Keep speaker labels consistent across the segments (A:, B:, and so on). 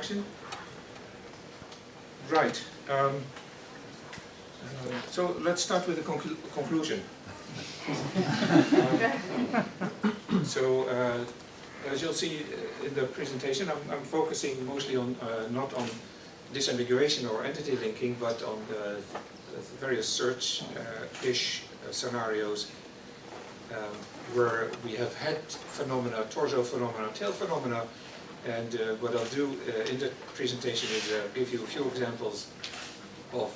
A: introduction. Right. So let's start with the conclusion. As you'll see in the presentation, I'm focusing mostly on not on disambiguation or entity linking, but on the various search-ish scenarios where we have head phenomena, torso phenomena, tail phenomena, and what I'll do in the presentation is give you a few examples of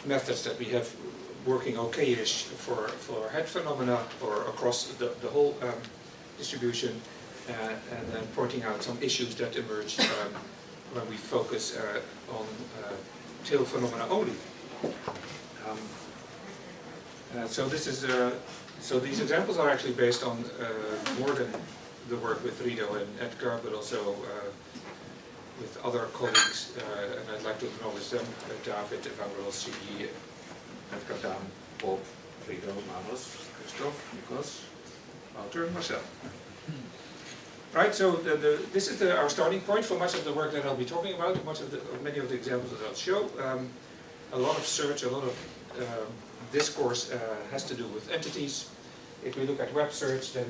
A: methods that we have working okay-ish for head phenomena or across the whole distribution, and then pointing out some issues that emerge when we focus on tail phenomena only. So these examples are actually based on more than the work with Rido and Edgar, but also with other colleagues, and I'd like to acknowledge them: David, Evangelos, Sigi, Edgar, Dan, Bob, Rido, Manos, Christoph, Nikos, Wouter, and Marcel. Right, so this is our starting point for much of the work that I'll be talking about, many of the examples that I'll show. A lot of search, a lot of discourse has to do with entities. If we look at web search, then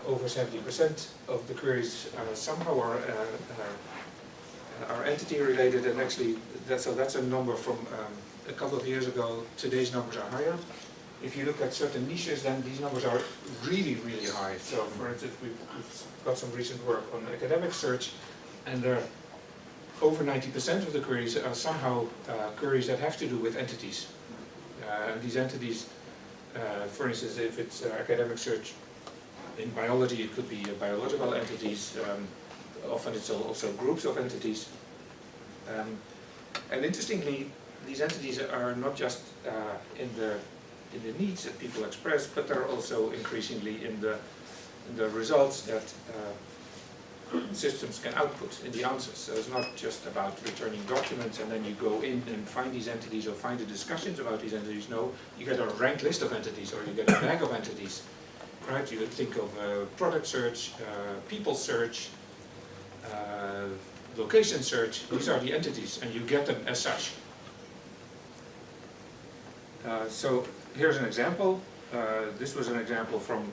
A: over 70% of the queries somehow are entity related, and actually that's a number from a couple of years ago. Today's numbers are higher. If you look at certain niches, then these numbers are really, really high. So for instance, we've got some recent work on academic search, and over 90% of the queries are somehow queries that have to do with entities. And these entities, for instance, if it's academic search in biology, it could be biological entities. Often it's also groups of entities. And interestingly, these entities are not just in the needs that people express, but they're also increasingly in the results that systems can output in the answers. So it's not just about returning documents and then you go in and find these entities or find the discussions about these entities. No, you get a ranked list of entities, or you get a bag of entities. Right? You think of product search, people search, location search. These are the entities, and you get them as such. So here's an example. This was an example from,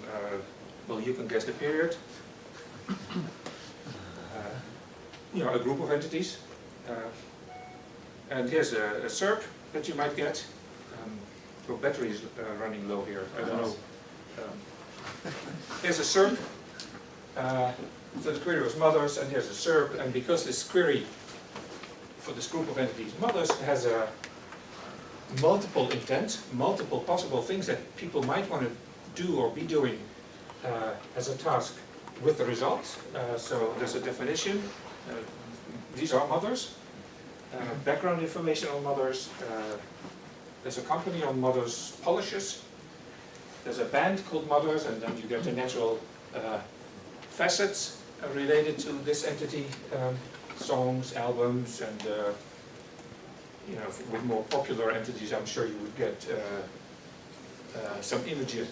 A: well, you can guess the period. A group of entities. And here's a SERP that you might get. Well, battery is running low here. I don't know. Here's a SERP. So the query was mothers, and here's a SERP. And because this query for this group of entities, mothers, has a multiple intent, multiple possible things that people might want to do or be doing as a task with the results. So there's a definition. These are mothers. Background information on mothers. There's a company on mothers polishes. There's a band called Mothers, and then you get the natural facets related to this entity, songs, albums, and with more popular entities, I'm sure you would get some images,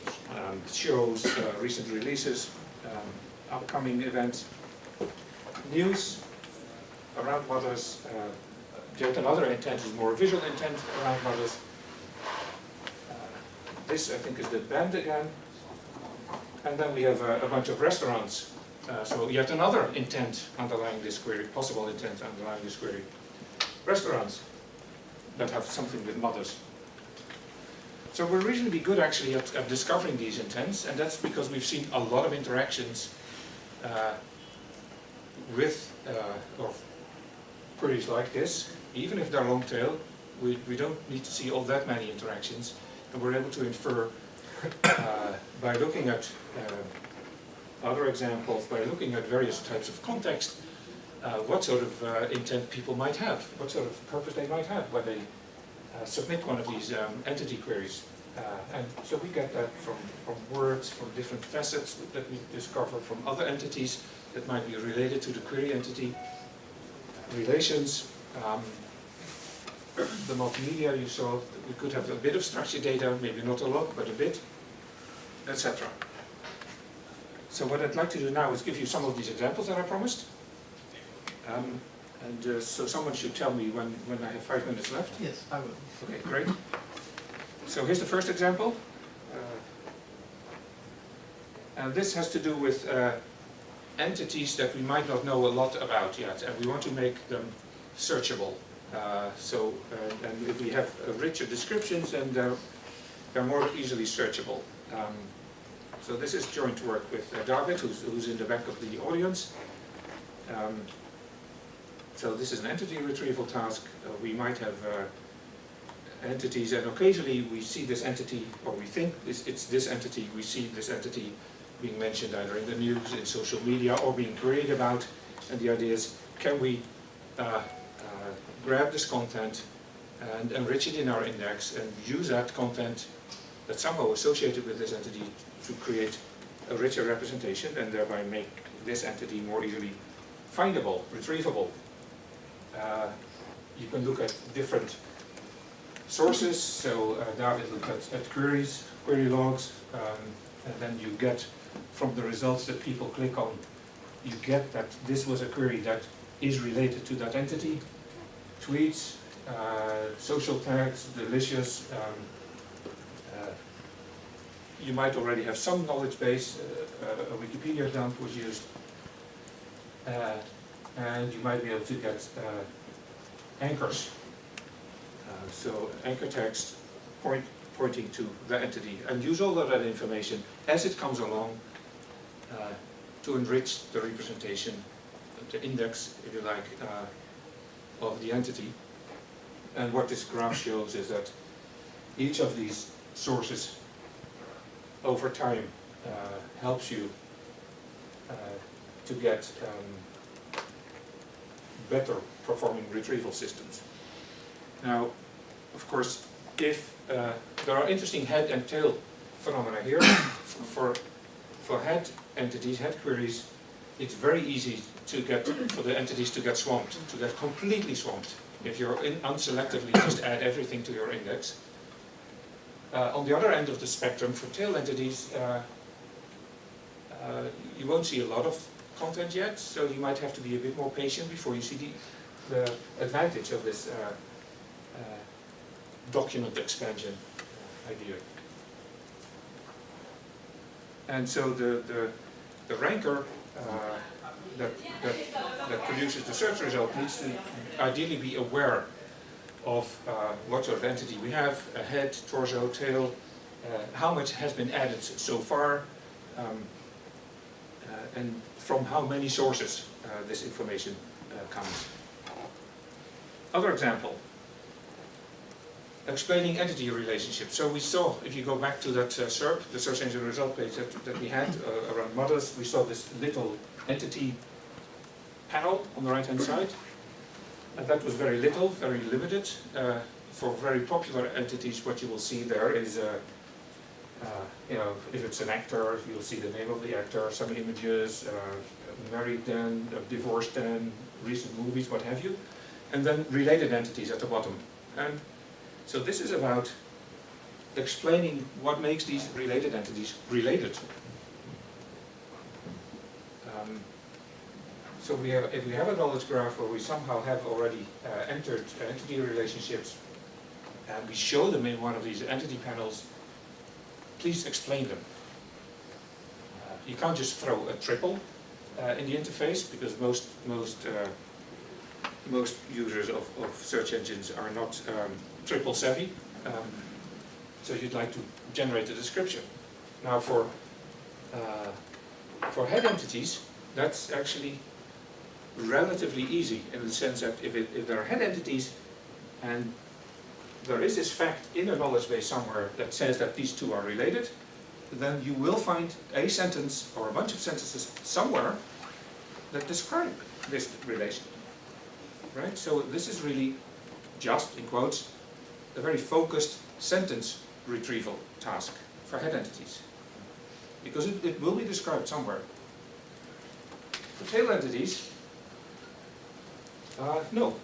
A: shows, recent releases, upcoming events, news around mothers. Yet another intent is more visual intent around mothers. This, I think, is the band again. And then we have a bunch of restaurants. So yet another intent underlying this query, possible intent underlying this query. Restaurants that have something with mothers. So we're reasonably good actually at discovering these intents, and that's because we've seen a lot of interactions with or queries like this. Even if they're long tail, we don't need to see all that many interactions, and we're able to infer by looking at other examples, by looking at various types of context, what sort of intent people might have, what sort of purpose they might have when they submit one of these entity queries. And so we get that from words, from different facets that we discover from other entities that might be related to the query entity, relations, the multimedia you saw. We could have a bit of structured data, maybe not a lot, but a bit, etc. So what I'd like to do now is give you some of these examples that I promised. So someone should tell me when I have 5 minutes left.
B: Yes, I will.
A: Okay, great. So here's the first example. And this has to do with entities that we might not know a lot about yet, and we want to make them searchable. And if we have richer descriptions, then they're more easily searchable. So this is joint work with David, who's in the back of the audience. So this is an entity retrieval task. We might have entities, and occasionally we see this entity, or we think it's this entity, we see this entity being mentioned either in the news, in social media, or being queried about. And the idea is, can we grab this content and enrich it in our index and use that content that's somehow associated with this entity to create a richer representation and thereby make this entity more easily findable, retrievable. You can look at different sources, so David looked at queries, query logs, and then you get from the results that people click on, you get that this was a query that is related to that entity. Tweets, social tags, delicious. You might already have some knowledge base, a Wikipedia dump was used, and you might be able to get anchors. So anchor text pointing to the entity, and use all of that information as it comes along to enrich the representation, the index, if you like, of the entity. And what this graph shows is that each of these sources over time helps you to get better performing retrieval systems. Now, of course, if there are interesting head and tail phenomena here, for head entities, head queries, it's very easy to get, for the entities to get swamped, to get completely swamped. If you're unselectively just add everything to your index. On the other end of the spectrum, for tail entities, you won't see a lot of content yet, so you might have to be a bit more patient before you see the advantage of this document expansion idea. And so the ranker that produces the search result needs to ideally be aware of what sort of entity we have, a head, torso, tail, how much has been added so far, and from how many sources this information comes. Other example, explaining entity relationships. So we saw, if you go back to that SERP, the search engine result page that we had around models, we saw this little entity panel on the right hand side. And that was very little, very limited. For very popular entities, what you will see there is, if it's an actor, you'll see the name of the actor, some images, married then, divorced then, recent movies, what have you. And then related entities at the bottom. And so this is about explaining what makes these related entities related. So if we have a knowledge graph where we somehow have already entered entity relationships and we show them in one of these entity panels, please explain them. You can't just throw a triple in the interface because most users of search engines are not triple savvy. So you'd like to generate a description. Now for head entities, that's actually relatively easy in the sense that if there are head entities and there is this fact in a knowledge base somewhere that says that these two are related, then you will find a sentence or a bunch of sentences somewhere that describe this relation. Right? So this is really just, in quotes, a very focused sentence retrieval task for head entities. Because it will be described somewhere. For tail entities, no.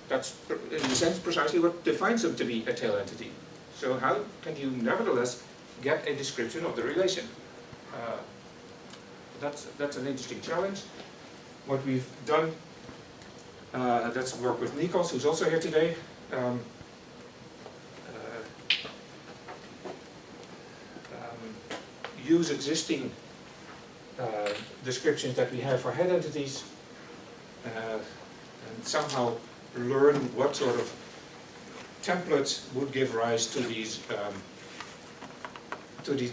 A: That's, in a sense, precisely what defines them to be a tail entity. So how can you nevertheless get a description of the relation? That's an interesting challenge. What we've done That's work with Nikos, who's also here today. Use existing descriptions that we have for head entities and somehow learn what sort of templates would give rise to these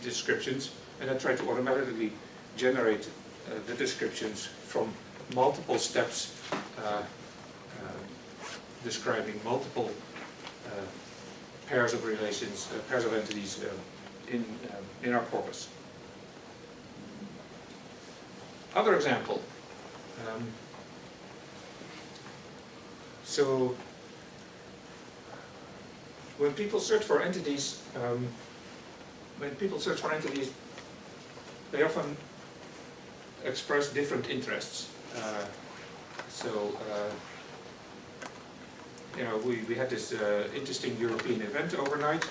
A: descriptions, and then try to automatically generate the descriptions from multiple steps describing multiple pairs of relations, pairs of entities in our corpus. Other example. So when people search for entities, they often express different interests. You know, we had this interesting European event overnight,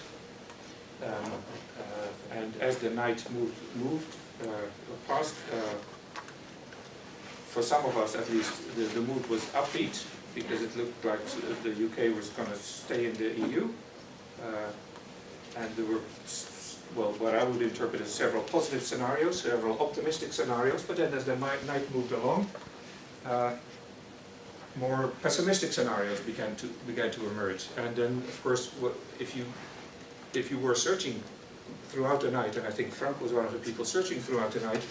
A: and as the night moved past, for some of us at least, the mood was upbeat because it looked like the UK was going to stay in the EU, and there were, well, what I would interpret as several positive scenarios, several optimistic scenarios, but then as the night moved along, more pessimistic scenarios began to emerge. And then, of course, if you were searching throughout the night, and I think Frank was one of the people searching throughout the night,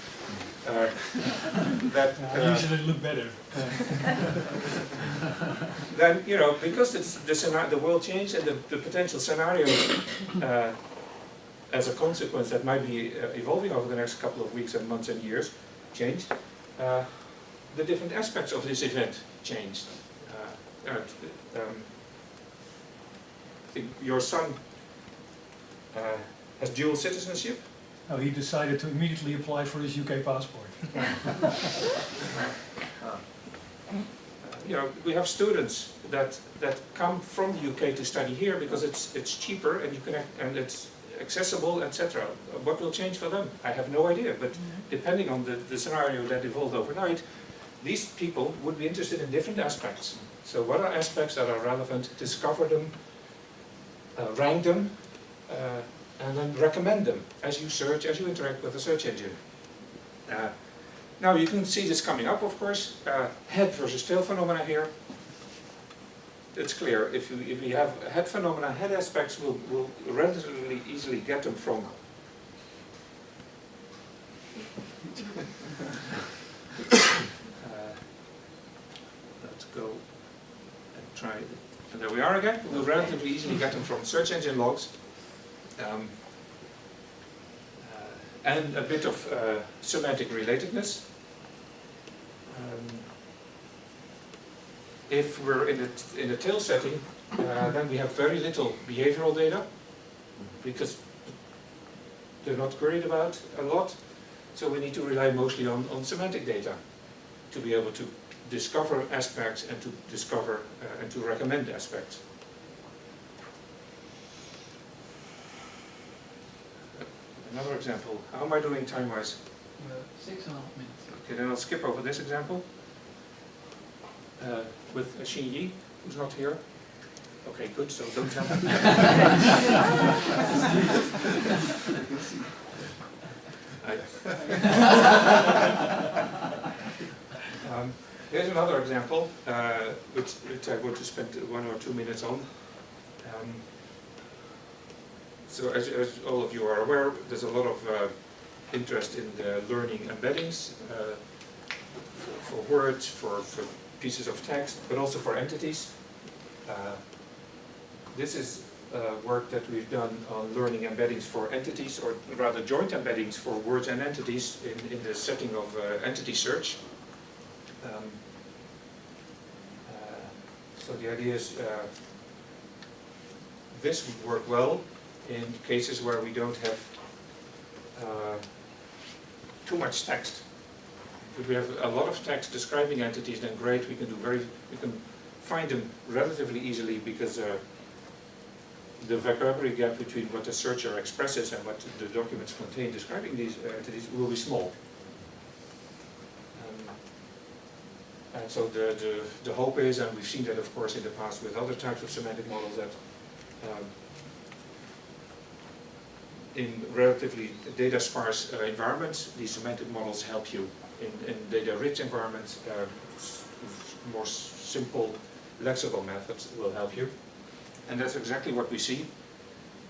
B: usually look better.
A: Then, you know, because the world changed and the potential scenarios as a consequence that might be evolving over the next couple of weeks and months and years changed, the different aspects of this event changed. I think your son has dual citizenship.
B: Oh, he decided to immediately apply for his UK passport.
A: You know, we have students that come from the UK to study here because it's cheaper and and it's accessible, etc. What will change for them? I have no idea, but depending on the scenario that evolved overnight, these people would be interested in different aspects. So what are aspects that are relevant? Discover them, rank them, and then recommend them as you search, as you interact with the search engine. Now you can see this coming up, of course. Head versus tail phenomena here. It's clear. If you have head phenomena, head aspects, we'll relatively easily get them from. Let's go and try it. And there we are again. We'll relatively easily get them from search engine logs. And a bit of semantic relatedness. If we're in a tail setting, then we have very little behavioral data because they're not queried about a lot. So we need to rely mostly on semantic data to be able to discover aspects and to discover and to recommend aspects. Another example. How am I doing time-wise?
C: 6.5 minutes.
A: Okay, then I'll skip over this example with Xin Yi, who's not here. Okay, good, so don't tell me. Here's another example, which I want to spend 1 or 2 minutes on. So as all of you are aware, there's a lot of interest in the learning embeddings for words, for pieces of text, but also for entities. This is work that we've done on learning embeddings for entities, or rather joint embeddings for words and entities in the setting of entity search. So the idea is this would work well in cases where we don't have too much text. If we have a lot of text describing entities, then great, we can find them relatively easily because the vocabulary gap between what the searcher expresses and what the documents contain describing these entities will be small. And so the hope is, and we've seen that of course in the past with other types of semantic models, that in relatively data sparse environments, these semantic models help you. In data rich environments, more simple lexical methods will help you. And that's exactly what we see.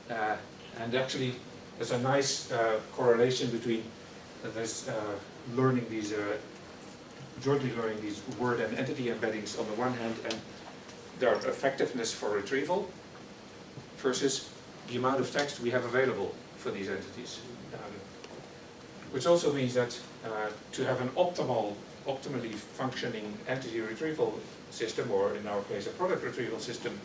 A: And actually, there's a nice correlation between this learning these, jointly learning these word and entity embeddings on the one hand, and their effectiveness for retrieval versus the amount of text we have available for these entities. Which also means that to have an optimally functioning entity retrieval system, or in our case a product retrieval system,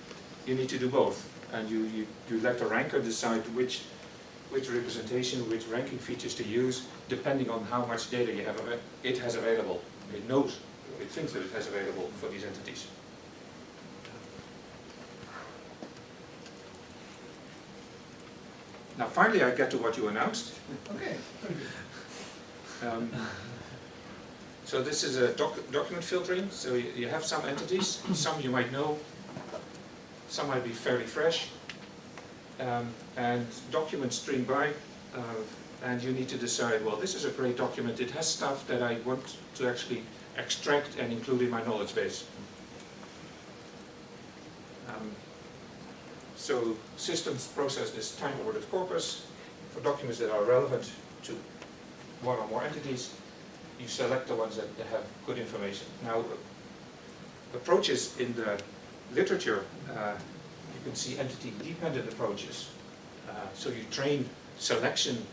A: you need to do both. And you let the ranker decide which representation, which ranking features to use, depending on how much data it has available. It knows, it thinks that it has available for these entities. Now finally I get to what you announced.
C: Okay, very good.
A: So this is a document filtering. So you have some entities, some you might know, some might be fairly fresh, and documents stream by, and you need to decide, well, this is a great document, it has stuff that I want to actually extract and include in my knowledge base. So systems process this time-ordered corpus for documents that are relevant to one or more entities. You select the ones that have good information. Now, approaches in the literature, you can see entity-dependent approaches. So you train selection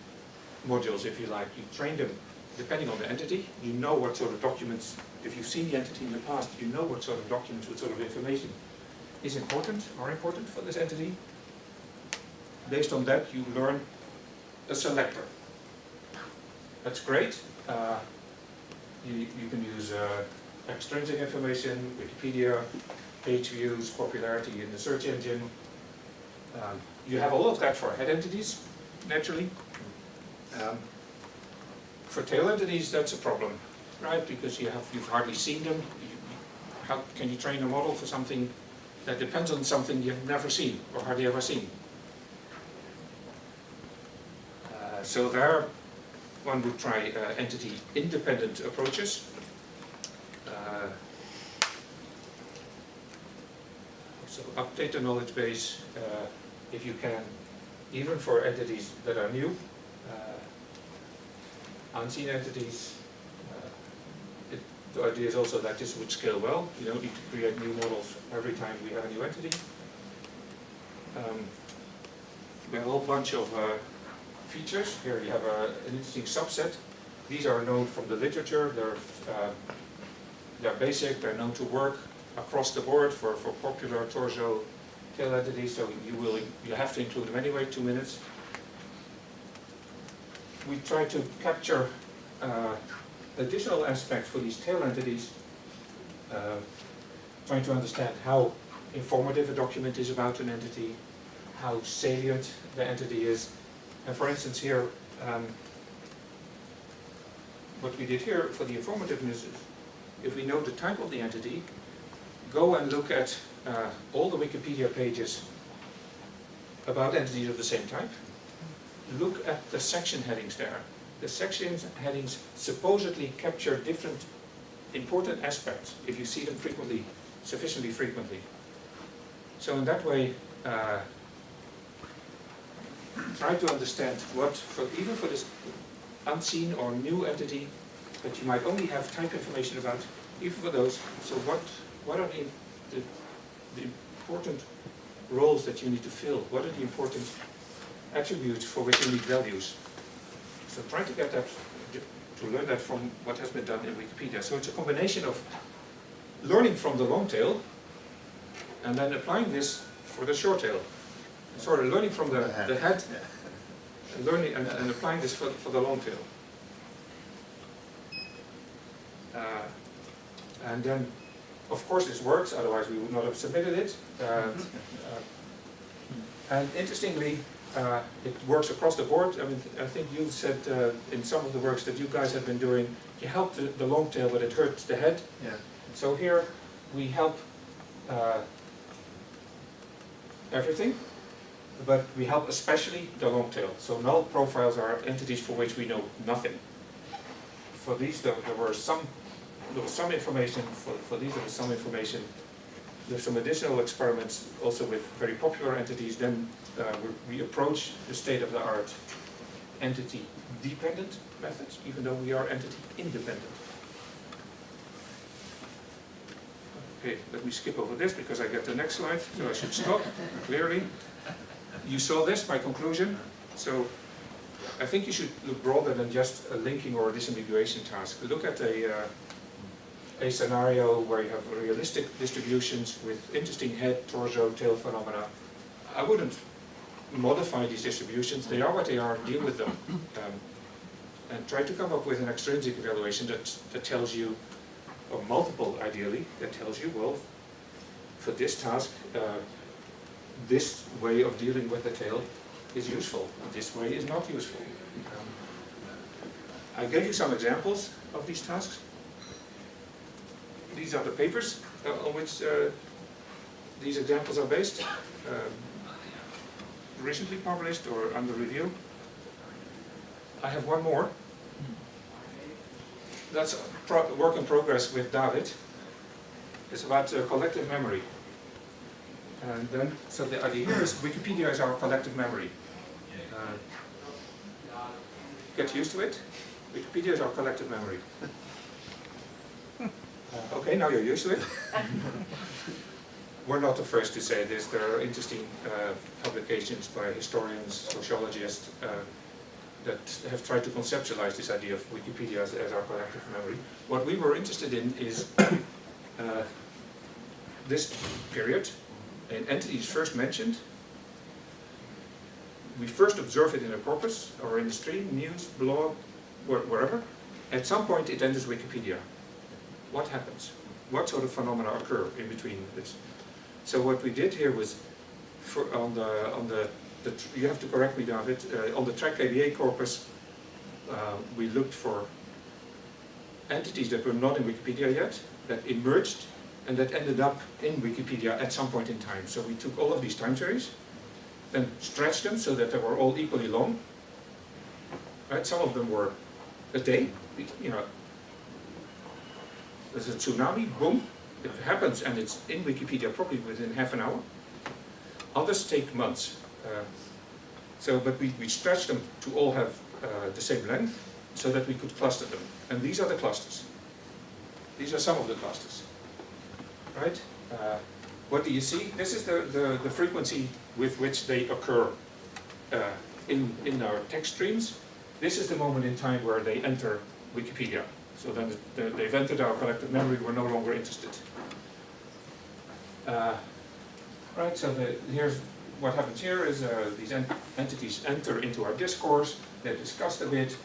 A: modules, if you like. You train them depending on the entity. You know what sort of documents, if you've seen the entity in the past, you know what sort of documents, what sort of information is important for this entity. Based on that, you learn a selector. That's great. You can use extrinsic information, Wikipedia, page views, popularity in the search engine. You have all of that for head entities, naturally. For tail entities, that's a problem, right? Because you've hardly seen them. How can you train a model for something that depends on something you've never seen or hardly ever seen? So there, one would try entity-independent approaches. So update the knowledge base if you can, even for entities that are new, unseen entities. The idea is also that this would scale well. You don't need to create new models every time we have a new entity. We have a whole bunch of features. Here you have an interesting subset. These are known from the literature. They're basic. They're known to work across the board for popular torso tail entities. So you have to include them anyway. 2 minutes. We try to capture additional aspects for these tail entities, trying to understand how informative a document is about an entity, how salient the entity is. And for instance here, what we did here for the informativeness is, if we know the type of the entity, go and look at all the Wikipedia pages about entities of the same type. Look at the section headings there. The section headings supposedly capture different important aspects if you see them frequently, sufficiently frequently. So in that way, try to understand what, even for this unseen or new entity that you might only have type information about, even for those, so what are the important roles that you need to fill? What are the important attributes for which you need values? So try to get that, to learn that from what has been done in Wikipedia. So it's a combination of learning from the long tail and then applying this for the short tail. Sort of learning from the head, and learning and applying this for the long tail. And then, of course, this works, otherwise we would not have submitted it. And interestingly, it works across the board. I mean, I think you said in some of the works that you guys have been doing, you helped the long tail, but it hurts the head.
D: Yeah.
A: So here we help everything, but we help especially the long tail. So null profiles are entities for which we know nothing. For these, there was some information. For these, there was some information. There's some additional experiments also with very popular entities. Then we approach the state-of-the-art entity-dependent methods, even though we are entity-independent. Okay, let me skip over this because I get the next slide, so I should stop, clearly. You saw this, my conclusion. So I think you should look broader than just a linking or a disambiguation task. Look at a scenario where you have realistic distributions with interesting head, torso, tail phenomena. I wouldn't modify these distributions. They are what they are, deal with them. And try to come up with an extrinsic evaluation that tells you, or multiple ideally, that tells you, well, for this task, this way of dealing with the tail is useful, and this way is not useful. I gave you some examples of these tasks. These are the papers on which these examples are based, recently published or under review. I have one more. That's a work in progress with David. It's about collective memory. And then, so the idea here is Wikipedia is our collective memory. Get used to it. Wikipedia is our collective memory. Okay, now you're used to it. We're not the first to say this. There are interesting publications by historians, sociologists, that have tried to conceptualize this idea of Wikipedia as our collective memory. What we were interested in is this period, in entities first mentioned. We first observe it in a corpus, or in the stream, news, blog, wherever. At some point it enters Wikipedia. What happens? What sort of phenomena occur in between this? So what we did here was, you have to correct me, David, on the track ABA corpus, we looked for entities that were not in Wikipedia yet, that emerged, and that ended up in Wikipedia at some point in time. So we took all of these time series, then stretched them so that they were all equally long. Right? Some of them were a day, you know. There's a tsunami, boom, it happens, and it's in Wikipedia probably within half an hour. Others take months. But we stretched them to all have the same length so that we could cluster them. And these are the clusters. These are some of the clusters. Right? What do you see? This is the frequency with which they occur in our text streams. This is the moment in time where they enter Wikipedia. So then they've entered our collective memory, we're no longer interested. Right, so here's what happens here is these entities enter into our discourse, they're discussed a bit,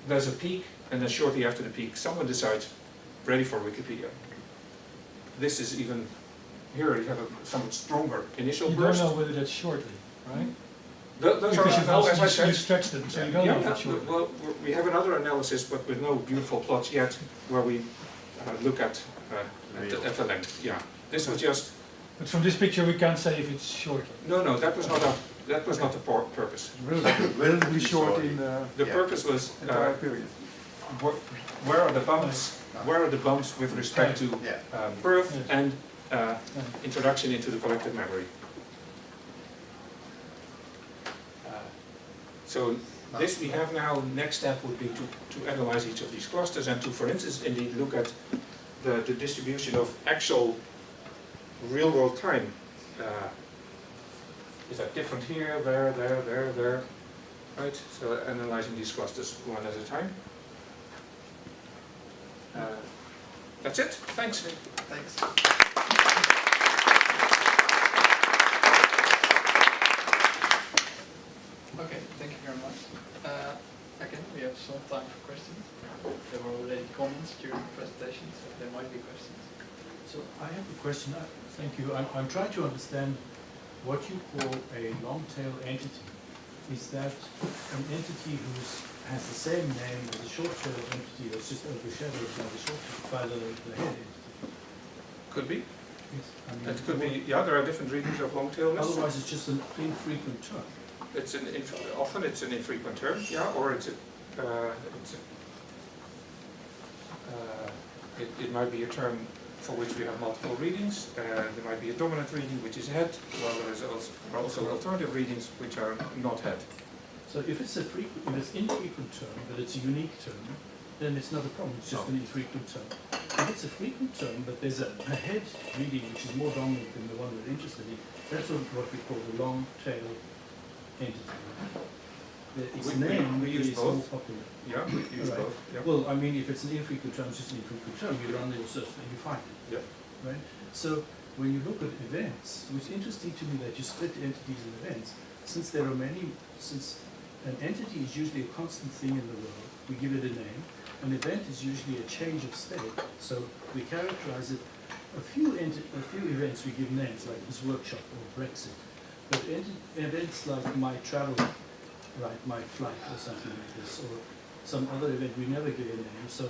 A: there's a peak, and then shortly after the peak, someone decides, ready for Wikipedia. This is even, here you have a somewhat stronger initial burst.
B: You don't know whether that's shortly, right?
A: Those
B: because you stretched them, so you don't know if it's shortly.
A: Well, we have another analysis, but with no beautiful plots yet, where we look at the length. Yeah, this was just.
B: But from this picture, we can't say if it's shortly.
A: No, that was not the purpose.
C: Relatively short in
A: the purpose was
C: entire period.
A: Where are the bumps? Where are the bumps with respect to birth and introduction into the collective memory? So this we have now. Next step would be to analyze each of these clusters and to, for instance, indeed look at the distribution of actual real-world time. Is that different here, there? Right. So analyzing these clusters one at a time. That's it. Thanks.
D: Thanks. Okay, thank you very much. Again, we have some time for questions. There were already comments during the presentation, so there might be questions.
E: So I have a question. Thank you. I'm trying to understand what you call a long-tail entity. Is that an entity who has the same name as a short-tail entity that's just overshadowed by the head entity?
A: Could be.
E: Yes. I mean,
A: It could be, yeah, there are different readings of long tail lists.
E: Otherwise, it's just an infrequent term.
A: It's often it's an infrequent term, yeah, or it might be a term for which we have multiple readings. There might be a dominant reading which is head, while there are also alternative readings which are not head.
E: So if it's infrequent term, but it's a unique term, then it's not a problem, it's just an infrequent term. If it's a frequent term, but there's a head reading which is more dominant than the one we're interested in, that's what we call the long tail entity. Its name
A: we use
E: is
A: both.
E: more popular.
A: Yeah, we use
E: Right.
A: both. Yeah.
E: Well, I mean, if it's an infrequent term, it's just an infrequent term. You run your search and you find it.
A: Yeah.
E: Right? So when you look at events, it's interesting to me that you split entities and events, since there are many, since an entity is usually a constant thing in the world, we give it a name. An event is usually a change of state, so we characterize it. A few events we give names, like this workshop or Brexit. But events like my travel, right, my flight or something like this, or some other event, we never give a name. So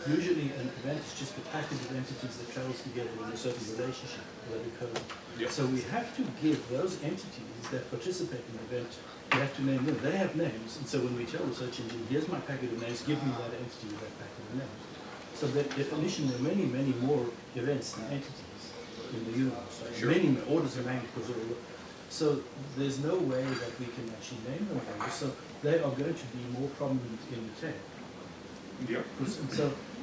E: usually an event is just a package of entities that travels together in a certain relationship that occurs.
A: Yeah.
E: So we have to give those entities that participate in the event, we have to name them. They have names, and so when we tell the search engine, here's my packet of names, give me that entity with that packet of names. So that definition, there are many, many more events than entities in the universe. Right?
A: Sure.
E: Many orders of magnitude. So there's no way that we can actually name them all. So they are going to be more prominent in the tail.
A: Yeah.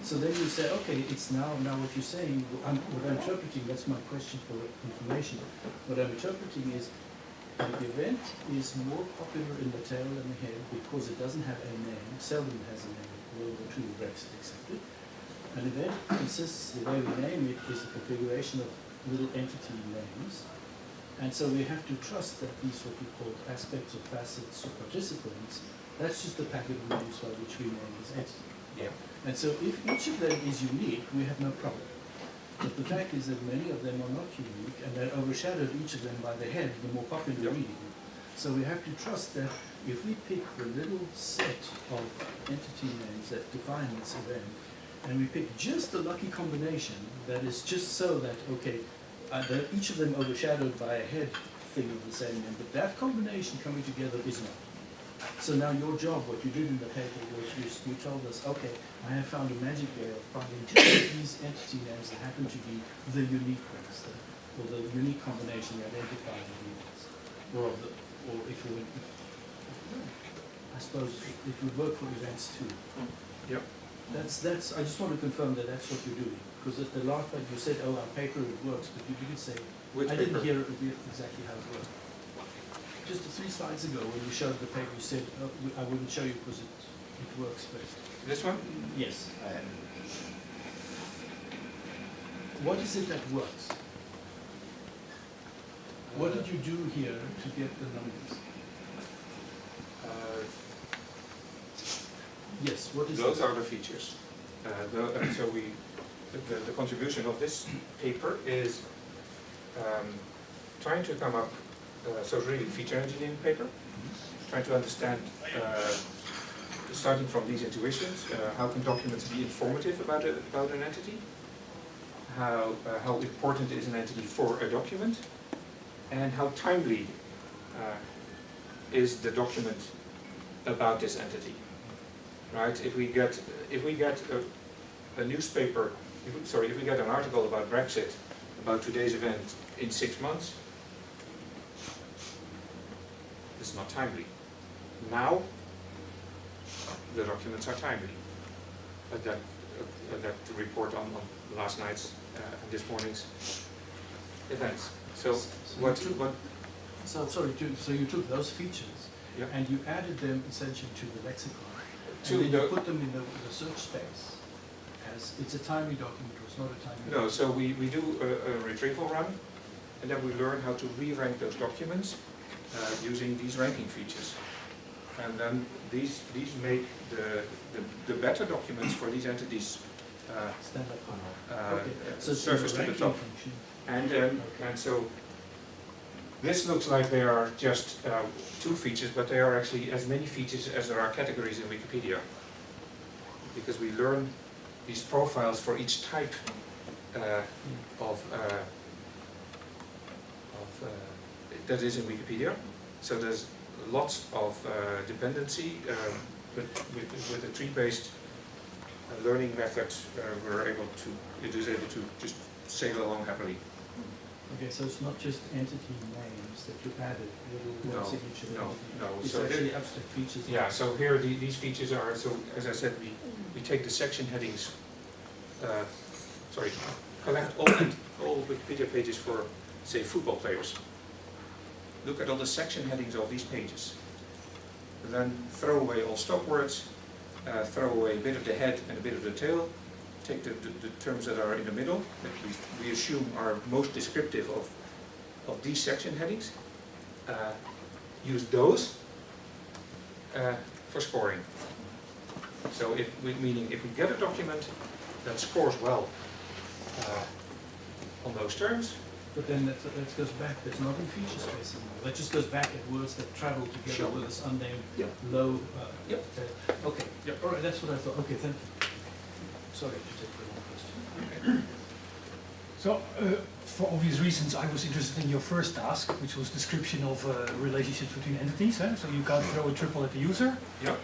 E: So then you say, okay, it's now what you're saying, what I'm interpreting, that's my question for information. What I'm interpreting is the event is more popular in the tail than the head because it doesn't have a name, seldom has a name, World War II, Brexit accepted. An event consists, the way we name it, is a configuration of little entity names. And so we have to trust that these what we call aspects or facets or participants, that's just the packet of names by which we name this entity.
A: Yeah.
E: And so if each of them is unique, we have no problem. But the fact is that many of them are not unique, and they're overshadowed, each of them, by the head, the more popular
A: Yep.
E: reading. So we have to trust that if we pick the little set of entity names that define this event, and we pick just the lucky combination that is just so that, okay, each of them overshadowed by a head thing of the same name, but that combination coming together is not. So now your job, what you did in the paper was you told us, okay, I have found a magic way of finding just these entity names that happen to be the unique ones, or the unique combination that identifies the units. Or if you would, I suppose it would work for events too.
A: Yep.
E: That's. I just want to confirm that that's what you're doing. Because at the last part you said, oh, on paper it works, but you didn't say,
A: Which
E: I
A: paper?
E: didn't hear exactly how it worked. Just 3 slides ago when you showed the paper, you said, oh, I wouldn't show you because it works best.
A: This one?
E: Yes. What is it that works? What did you do here to get the numbers? Yes, what is
A: Those
E: it?
A: are the features. So the contribution of this paper is trying to come up, so it's really a feature engineering paper, trying to understand, starting from these intuitions, how can documents be informative about an entity, how important is an entity for a document, and how timely is the document about this entity. Right? If we get a newspaper, if we get an article about Brexit, about today's event in 6 months, it's not timely. Now, the documents are timely. That report on last night's and this morning's events. So
E: So you took those features
A: Yeah.
E: and you added them essentially to the lexicon.
A: To
E: And then
A: the-
E: you put them in the search space as it's a timely document or it's not a timely
A: No,
E: document.
A: so we do a retrieval run, and then we learn how to re-rank those documents using these ranking features. And then these make the better documents for these entities
E: Stand up high. Okay, so it's
A: surface
E: a
A: to the
E: ranking
A: top.
E: function.
A: And so this looks like they are just 2 features, but they are actually as many features as there are categories in Wikipedia. Because we learn these profiles for each type that is in Wikipedia. So there's lots of dependency, but with a tree-based learning method, it is able to just sail along happily.
E: Okay, so it's not just entity names that you've added, little words
A: No,
E: in each of
A: no,
E: them.
A: no.
E: It's
A: So
E: actually abstract features.
A: yeah, so here these features are, so as I said, we take the section headings, collect all Wikipedia pages for, say, football players. Look at all the section headings of these pages. And then throw away all stop words, throw away a bit of the head and a bit of the tail, take the terms that are in the middle, that we assume are most descriptive of these section headings, use those for scoring. So meaning if we get a document that scores well on those terms.
E: But then that goes back, there's not in feature space anymore. That just goes back at words that travel together
A: Sure.
E: with this unnamed
A: Yep.
E: low.
A: Yep.
E: Okay,
A: Yep.
E: all right, that's what I thought. Okay, thank you. Sorry to take the long question.
B: So, for obvious reasons, I was interested in your first task, which was description of relationships between entities. So you can't throw a triple at the user.
A: Yeah.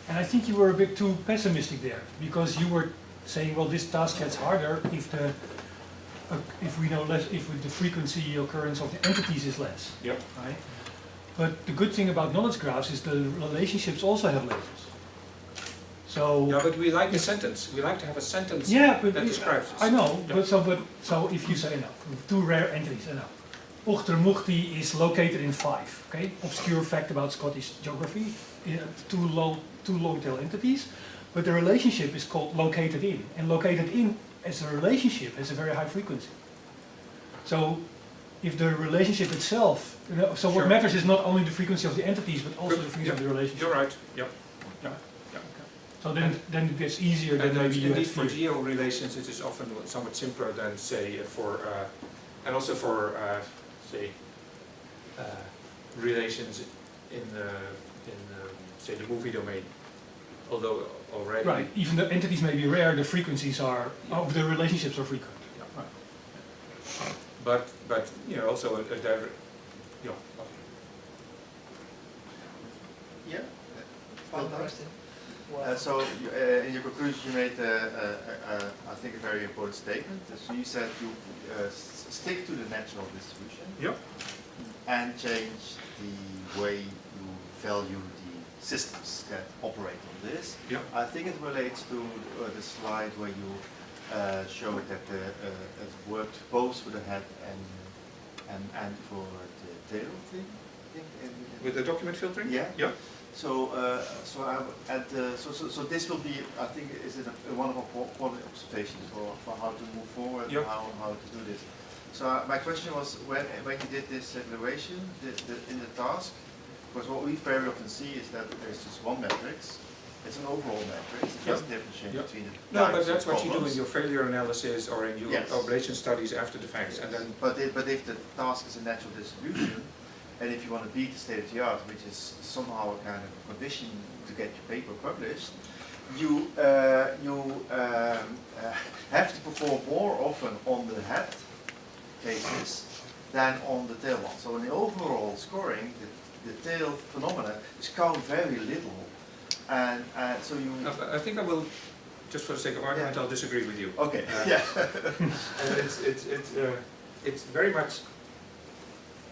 B: And I think you were a bit too pessimistic there, because you were saying, well, this task gets harder if we know less, if the frequency occurrence of the entities is less.
A: Yep.
B: Right? But the good thing about knowledge graphs is the relationships also have labels. So
A: Yeah, but we like a sentence. We like to have a sentence
B: yeah, but
A: that describes it.
B: I know.
A: Yeah.
B: So if you say no, two rare entities, no. Ochtermuchti is located in 5. Okay, obscure fact about Scottish geography. Two long tail entities, but the relationship is called located in, and located in as a relationship has a very high frequency. So if the relationship itself, so what
A: Sure.
B: matters is not only the frequency of the entities, but also
A: Good.
B: the frequency of the relationship.
A: You're right. Yep.
B: So then it gets easier than
A: And
B: maybe you had
A: indeed for
B: feared.
A: geo relations, it is often somewhat simpler than say and also for say relations in say the movie domain. Although already.
B: Right, even the entities may be rare, the frequencies are, the relationships are frequent.
A: Yeah.
B: Right.
A: But also a direct.
C: Yeah.
D: Final question?
C: In your conclusion, you made, I think, a very important statement. So you said you stick to the natural distribution
A: Yep.
C: and change the way you value the systems that operate on this.
A: Yep.
C: I think it relates to the slide where you showed that it worked both for the head and for the tail thing. I think,
A: With the document filtering?
C: Yeah.
A: Yeah.
C: So this will be, I think, is it one of our quality observations for how to move forward
A: Yep.
C: and how to do this. So my question was, when you did this evaluation in the task, because what we very often see is that there's just one matrix. It's an overall matrix. It doesn't differentiate
A: Yep.
C: between the
A: No, but
C: types
A: that's
C: of
A: what you do in
C: problems.
A: your failure analysis or in your
C: Yes.
A: operation studies after the fact, and then.
C: But if the task is a natural distribution, and if you want to beat the state of the art, which is somehow a kind of condition to get your paper published, you have to perform more often on the head cases than on the tail one. So in the overall scoring, the tail phenomena is count very little, and so you.
A: I think I will, just for the sake of argument, I'll disagree with you.
C: Okay.
A: Yeah.
C: Yeah.
A: And it's very much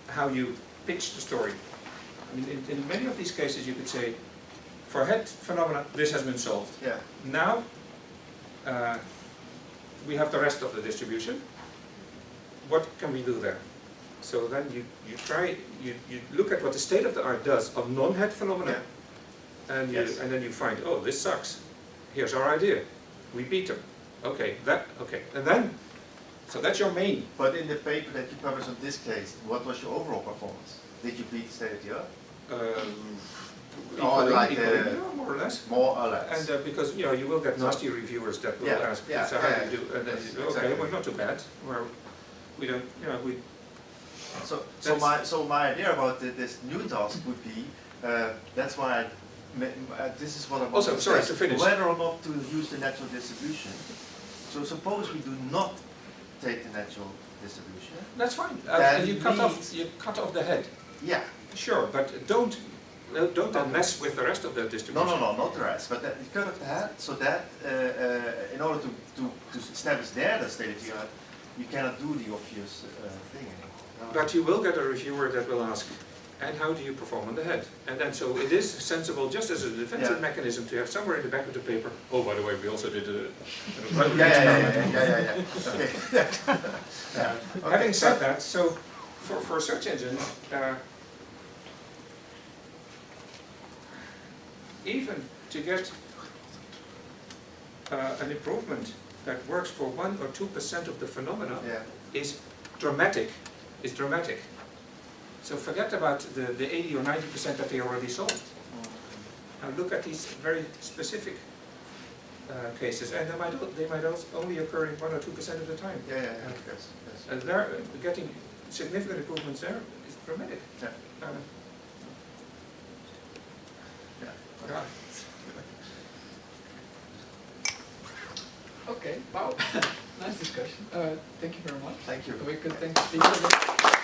A: how you pitch the story. I mean, in many of these cases, you could say, for head phenomena, this has been solved.
C: Yeah.
A: Now, we have the rest of the distribution. What can we do there? So then you look at what the state of the art does of non-head phenomena, and then you find, oh, this sucks. Here's our idea. We beat them. Okay, and then, so that's your main.
C: But in the paper that you published on this case, what was your overall performance? Did you beat the state of the art?
A: More or less.
C: More or less.
A: And because you will get nasty reviewers that will ask, so how do you do? And then you go, okay, well, not too bad. We don't, we.
C: So my idea about this new task would be, that's why this is what I'm
A: Also, sorry, to finish.
C: whether or not to use the natural distribution So suppose we do not take the natural distribution.
A: That's fine.
C: Then
A: You cut off the head.
C: Yeah.
A: Sure, but don't then mess with the rest of the distribution.
C: No, not the rest. But you cut off the head so that in order to establish there the state of the art, you cannot do the obvious thing anymore.
A: But you will get a reviewer that will ask, and how do you perform on the head? And then so it is sensible, just as a defensive mechanism, to have somewhere in the back of the paper, oh, by the way, we also did a
C: Yeah. Okay.
A: Having said that, so for search engines, even to get an improvement that works for 1 or 2% of the phenomena is dramatic. So forget about the 80 or 90% that they already solved. Now look at these very specific cases, and they might also only occur in 1 or 2% of the time.
C: Yes.
A: And there, getting significant improvements there is dramatic. Yeah.
D: Okay, wow, nice discussion. Thank you very much.
C: Thank you.
D: We could thank the speakers.